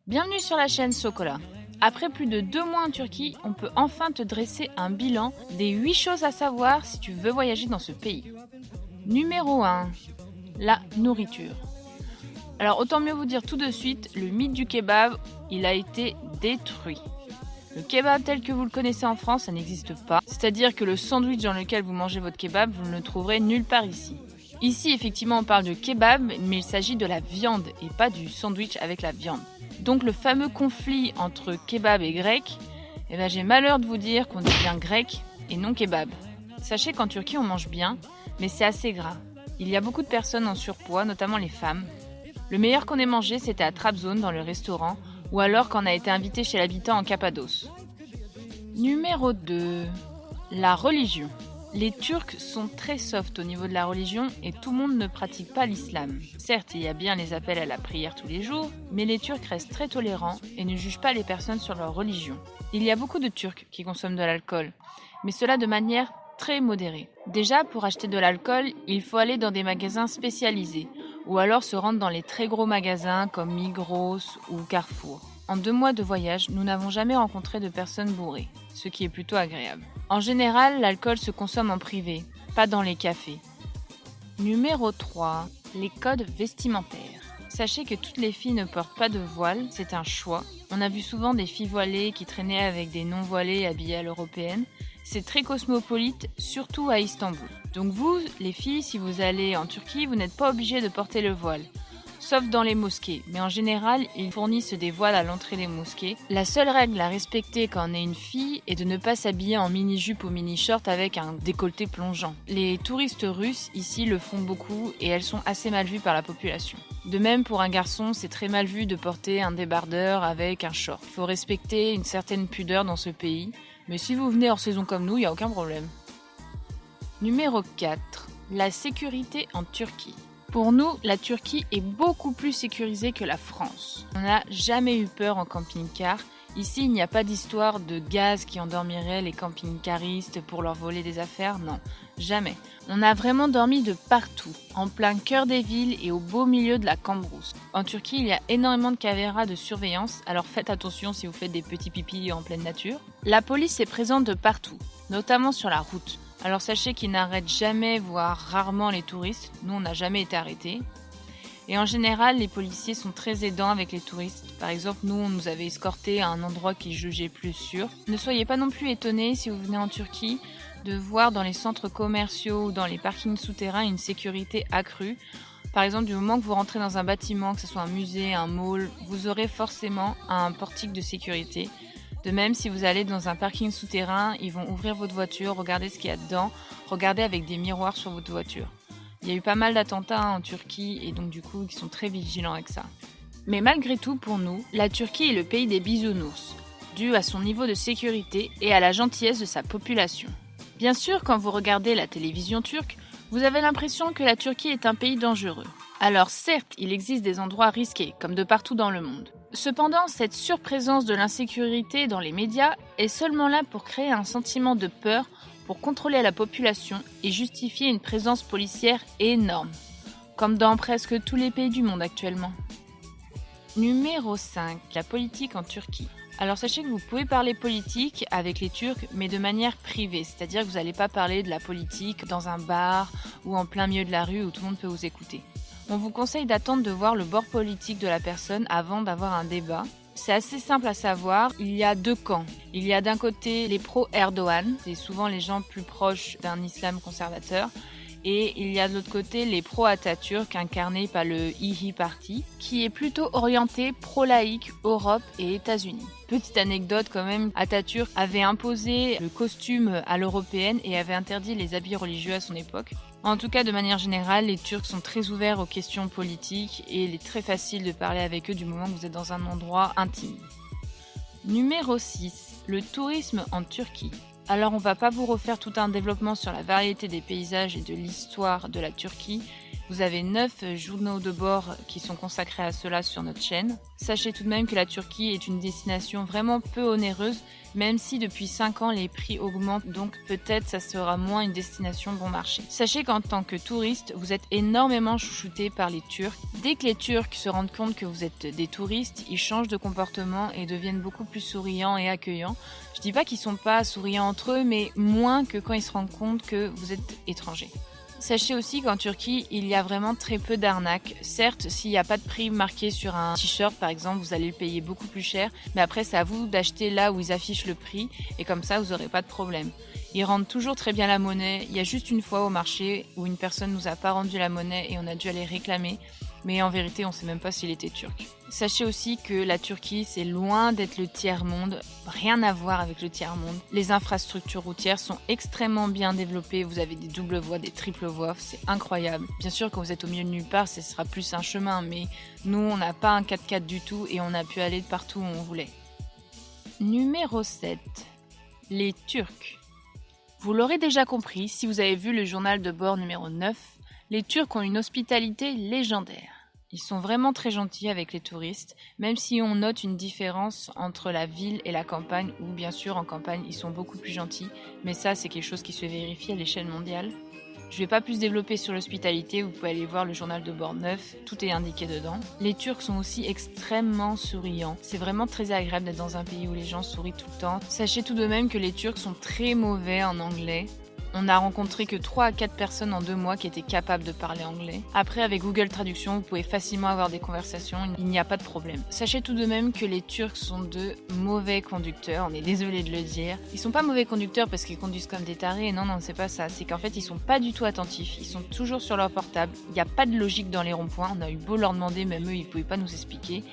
Bienvenue sur la chaîne Sokola. Après plus de 2 mois en Turquie, on peut enfin te dresser un bilan des 8 choses à savoir si tu veux voyager dans ce pays. Numéro 1. La nourriture. Alors autant mieux vous dire tout de suite, le mythe du kebab, il a été détruit. Le kebab tel que vous le connaissez en France, ça n'existe pas. C'est-à-dire que le sandwich dans lequel vous mangez votre kebab, vous ne le trouverez nulle part ici. Ici, effectivement, on parle de kebab, mais il s'agit de la viande et pas du sandwich avec la viande. Donc le fameux conflit entre kebab et grec, j'ai malheur de vous dire qu'on dit bien grec et non kebab. Sachez qu'en Turquie, on mange bien, mais c'est assez gras. Il y a beaucoup de personnes en surpoids, notamment les femmes. Le meilleur qu'on ait mangé, c'était à Trabzon, dans le restaurant, ou alors quand on a été invité chez l'habitant en Cappadoce. Numéro 2. La religion. Les Turcs sont très soft au niveau de la religion et tout le monde ne pratique pas l'islam. Certes, il y a bien les appels à la prière tous les jours, mais les Turcs restent très tolérants et ne jugent pas les personnes sur leur religion. Il y a beaucoup de Turcs qui consomment de l'alcool, mais cela de manière très modérée. Déjà, pour acheter de l'alcool, il faut aller dans des magasins spécialisés, ou alors se rendre dans les très gros magasins comme Migros ou Carrefour. En 2 mois de voyage, nous n'avons jamais rencontré de personnes bourrées, ce qui est plutôt agréable. En général, l'alcool se consomme en privé, pas dans les cafés. Numéro 3. Les codes vestimentaires. Sachez que toutes les filles ne portent pas de voile, c'est un choix. On a vu souvent des filles voilées qui traînaient avec des non-voilées habillées à l'européenne. C'est très cosmopolite, surtout à Istanbul. Donc vous, les filles, si vous allez en Turquie, vous n'êtes pas obligées de porter le voile. Sauf dans les mosquées, mais en général, ils fournissent des voiles à l'entrée des mosquées. La seule règle à respecter quand on est une fille est de ne pas s'habiller en mini-jupe ou mini-short avec un décolleté plongeant. Les touristes russes, ici, le font beaucoup et elles sont assez mal vues par la population. De même, pour un garçon, c'est très mal vu de porter un débardeur avec un short. Il faut respecter une certaine pudeur dans ce pays, mais si vous venez hors saison comme nous, il n'y a aucun problème. Numéro 4. La sécurité en Turquie. Pour nous, la Turquie est beaucoup plus sécurisée que la France. On n'a jamais eu peur en camping-car. Ici, il n'y a pas d'histoire de gaz qui endormirait les camping-caristes pour leur voler des affaires, non, jamais. On a vraiment dormi de partout, en plein cœur des villes et au beau milieu de la Cambrousse. En Turquie, il y a énormément de caméras de surveillance, alors faites attention si vous faites des petits pipis en pleine nature. La police est présente de partout, notamment sur la route. Alors sachez qu'ils n'arrêtent jamais, voire rarement les touristes. Nous, on n'a jamais été arrêtés. Et en général, les policiers sont très aidants avec les touristes. Par exemple, nous, on nous avait escortés à un endroit qu'ils jugeaient plus sûr. Ne soyez pas non plus étonnés si vous venez en Turquie de voir dans les centres commerciaux ou dans les parkings souterrains une sécurité accrue. Par exemple, du moment que vous rentrez dans un bâtiment, que ce soit un musée, un mall, vous aurez forcément un portique de sécurité. De même, si vous allez dans un parking souterrain, ils vont ouvrir votre voiture, regarder ce qu'il y a dedans, regarder avec des miroirs sur votre voiture. Il y a eu pas mal d'attentats en Turquie et donc du coup, ils sont très vigilants avec ça. Mais malgré tout, pour nous, la Turquie est le pays des bisounours, dû à son niveau de sécurité et à la gentillesse de sa population. Bien sûr, quand vous regardez la télévision turque, vous avez l'impression que la Turquie est un pays dangereux. Alors certes, il existe des endroits risqués, comme de partout dans le monde. Cependant, cette surprésence de l'insécurité dans les médias est seulement là pour créer un sentiment de peur, pour contrôler la population et justifier une présence policière énorme, comme dans presque tous les pays du monde actuellement. Numéro 5. La politique en Turquie. Alors sachez que vous pouvez parler politique avec les Turcs, mais de manière privée, c'est-à-dire que vous n'allez pas parler de la politique dans un bar ou en plein milieu de la rue où tout le monde peut vous écouter. On vous conseille d'attendre de voir le bord politique de la personne avant d'avoir un débat. C'est assez simple à savoir, il y a 2 camps. Il y a d'un côté les pro-Erdogan, c'est souvent les gens plus proches d'un islam conservateur. Et il y a de l'autre côté les pro-Atatürk incarnés par le İYİ Party, qui est plutôt orienté pro-laïque, Europe et États-Unis. Petite anecdote quand même, Atatürk avait imposé le costume à l'européenne et avait interdit les habits religieux à son époque. En tout cas, de manière générale, les Turcs sont très ouverts aux questions politiques et il est très facile de parler avec eux du moment que vous êtes dans un endroit intime. Numéro 6. Le tourisme en Turquie. Alors on va pas vous refaire tout un développement sur la variété des paysages et de l'histoire de la Turquie, Vous avez 9 journaux de bord qui sont consacrés à cela sur notre chaîne. Sachez tout de même que la Turquie est une destination vraiment peu onéreuse, même si depuis 5 ans les prix augmentent, donc peut-être ça sera moins une destination bon marché. Sachez qu'en tant que touriste, vous êtes énormément chouchouté par les Turcs. Dès que les Turcs se rendent compte que vous êtes des touristes, ils changent de comportement et deviennent beaucoup plus souriants et accueillants. Je dis pas qu'ils sont pas souriants entre eux, mais moins que quand ils se rendent compte que vous êtes étranger. Sachez aussi qu'en Turquie, il y a vraiment très peu d'arnaques. Certes, s'il n'y a pas de prix marqué sur un t-shirt par exemple, vous allez le payer beaucoup plus cher, mais après c'est à vous d'acheter là où ils affichent le prix et comme ça vous n'aurez pas de problème. Ils rendent toujours très bien la monnaie. Il y a juste une fois au marché où une personne nous a pas rendu la monnaie et on a dû aller réclamer, mais en vérité on ne sait même pas s'il était turc. Sachez aussi que la Turquie, c'est loin d'être le tiers-monde, rien à voir avec le tiers-monde. Les infrastructures routières sont extrêmement bien développées, vous avez des doubles voies, des triples voies, c'est incroyable. Bien sûr, quand vous êtes au milieu de nulle part, ce sera plus un chemin, mais nous, on n'a pas un 4x4 du tout et on a pu aller de partout où on voulait. Numéro 7. Les Turcs. Vous l'aurez déjà compris, si vous avez vu le journal de bord numéro 9, les Turcs ont une hospitalité légendaire. Ils sont vraiment très gentils avec les touristes, même si on note une différence entre la ville et la campagne, où bien sûr en campagne ils sont beaucoup plus gentils, mais ça c'est quelque chose qui se vérifie à l'échelle mondiale. Je ne vais pas plus développer sur l'hospitalité, vous pouvez aller voir le journal de bord 9, tout est indiqué dedans. Les Turcs sont aussi extrêmement souriants, c'est vraiment très agréable d'être dans un pays où les gens sourient tout le temps. Sachez tout de même que les Turcs sont très mauvais en anglais. On n'a rencontré que 3 à 4 personnes en 2 mois qui étaient capables de parler anglais. Après, avec Google Traduction, vous pouvez facilement avoir des conversations, il n'y a pas de problème. Sachez tout de même que les Turcs sont de mauvais conducteurs, on est désolé de le dire. Ils sont pas mauvais conducteurs parce qu'ils conduisent comme des tarés, non, c'est pas ça. C'est qu'en fait, ils sont pas du tout attentifs, ils sont toujours sur leur portable. Il n'y a pas de logique dans les ronds-points, on a eu beau leur demander, même eux, ils pouvaient pas nous expliquer.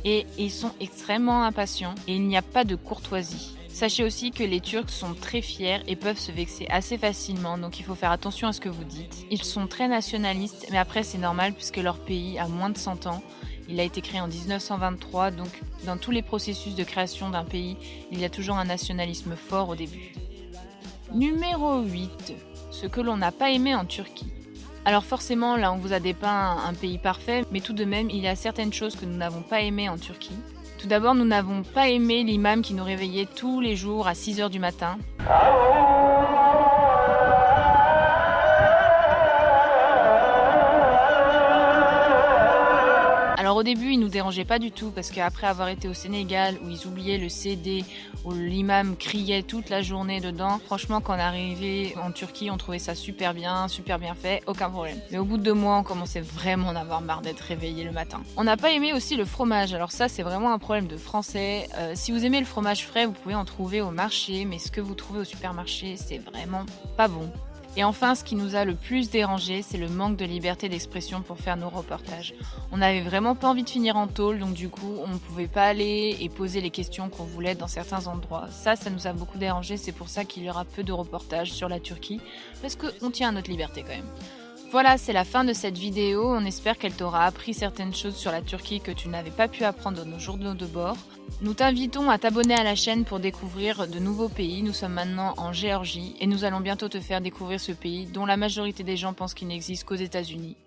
Et ils sont extrêmement impatients et il n'y a pas de courtoisie. Sachez aussi que les Turcs sont très fiers et peuvent se vexer assez facilement, donc il faut faire attention à ce que vous dites. Ils sont très nationalistes, mais après c'est normal puisque leur pays a moins de 100 ans. Il a été créé en 1923, donc dans tous les processus de création d'un pays, il y a toujours un nationalisme fort au début. Numéro 8. Ce que l'on n'a pas aimé en Turquie. Alors forcément, là on vous a dépeint un pays parfait, mais tout de même, il y a certaines choses que nous n'avons pas aimées en Turquie. Tout d'abord, nous n'avons pas aimé l'imam qui nous réveillait tous les jours à 6h du matin. Alors au début, ils nous dérangeaient pas du tout parce qu'après avoir été au Sénégal où ils oubliaient le CD, où l'imam criait toute la journée dedans, franchement quand on est arrivé en Turquie, on trouvait ça super bien fait, aucun problème. Mais au bout de 2 mois, on commençait vraiment à en avoir marre d'être réveillé le matin. On n'a pas aimé aussi le fromage, alors ça c'est vraiment un problème de français. Si vous aimez le fromage frais, vous pouvez en trouver au marché, mais ce que vous trouvez au supermarché, c'est vraiment pas bon. Et enfin, ce qui nous a le plus dérangé, c'est le manque de liberté d'expression pour faire nos reportages. On n'avait vraiment pas envie de finir en tôle, donc du coup, on ne pouvait pas aller et poser les questions qu'on voulait dans certains endroits. Ça nous a beaucoup dérangé, c'est pour ça qu'il y aura peu de reportages sur la Turquie, parce qu'on tient à notre liberté quand même. Voilà, c'est la fin de cette vidéo. On espère qu'elle t'aura appris certaines choses sur la Turquie que tu n'avais pas pu apprendre dans nos journaux de bord. Nous t'invitons à t'abonner à la chaîne pour découvrir de nouveaux pays. Nous sommes maintenant en Géorgie et nous allons bientôt te faire découvrir ce pays dont la majorité des gens pensent qu'il n'existe qu'aux États-Unis.